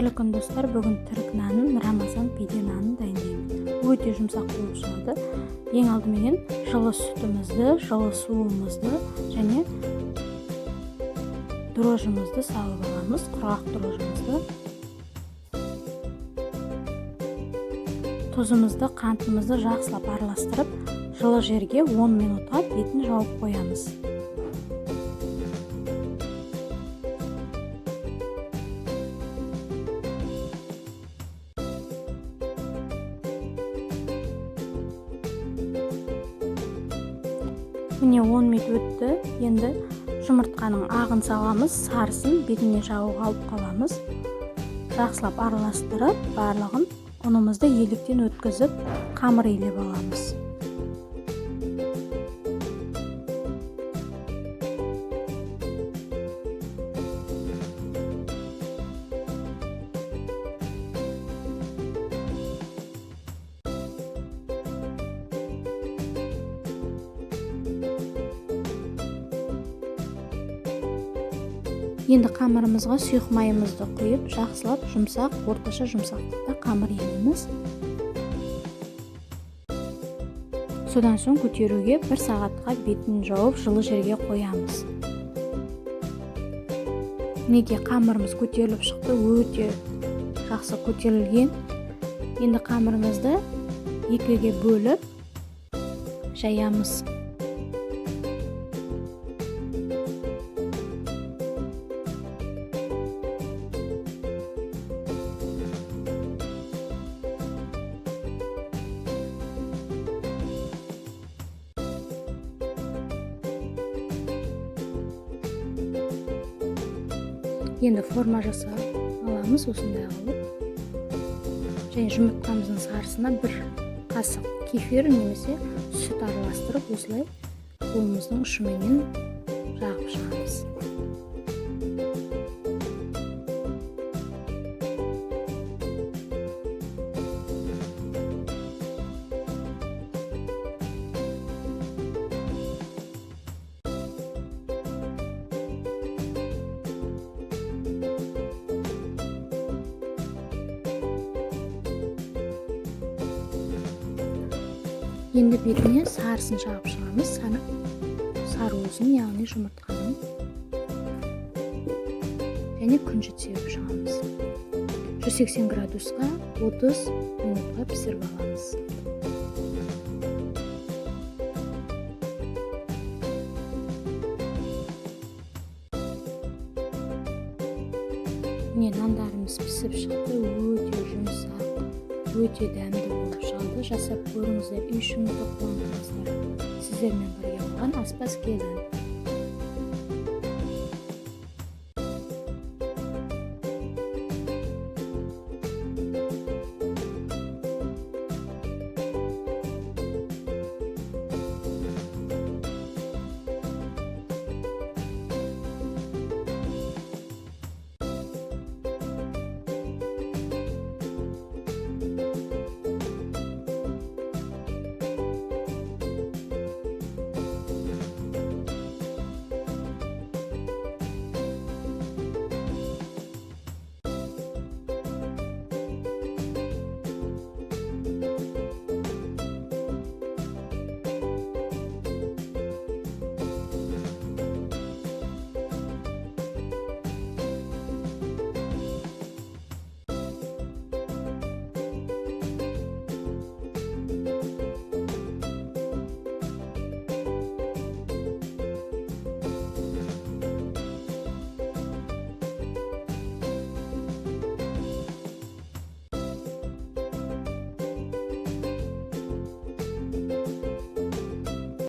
Қайырлы күн достар, бүгін түрік нанын, Рамазан пиде нанын дайындаймын. Өте жұмсақ болып шығады. Ең алдымен жылы сүтімізді, жылы суымызды және дрожжымызды салып аламыз, құрғақ дрожжымызды. Тұзымызды, қантымызды жақсылап араластырып, жылы жерге 10 минутқа бетін жауып қоямыз. Міне 10 минут өтті. Енді жұмыртқаның ағын саламыз, сарысын бетіне жағуға алып қаламыз. Жақсылап араластырып, барлығын ұнымызды еліктен өткізіп, қамыр илеп аламыз. Енді қамырымызға сұйық майымызды құйып, жақсылап жұмсақ, орташа жұмсақтықта қамыр илейміз. Содан соң көтеруге 1 сағатқа бетін жауып, жылы жерге қоямыз. Неге қамырымыз көтеріліп шықты, өте жақсы көтерілген. Енді қамырымызды екіге бөліп жаямыз. Енді форма жасап аламыз осындай қылып. Және жұмыртқамыздың сарысына 1 қасық кефир немесе сүт араластырып, осылай қолымыздың ұшымен жағып шығамыз. Енді бетіне сарысын жағып шығамыз. Сары уызын, яғни жұмыртқаның. Және күнжіт сеуіп шығамыз. 180 градусқа 30 минутқа пісіріп аламыз. Міне нандарымыз пісіп шықты, өте жұмсақ, өте дәмді болып шығады. Жасап көріңіздер, үй ішіңізді қуантыңыздар. Сіздермен бірге болған аспаз келін.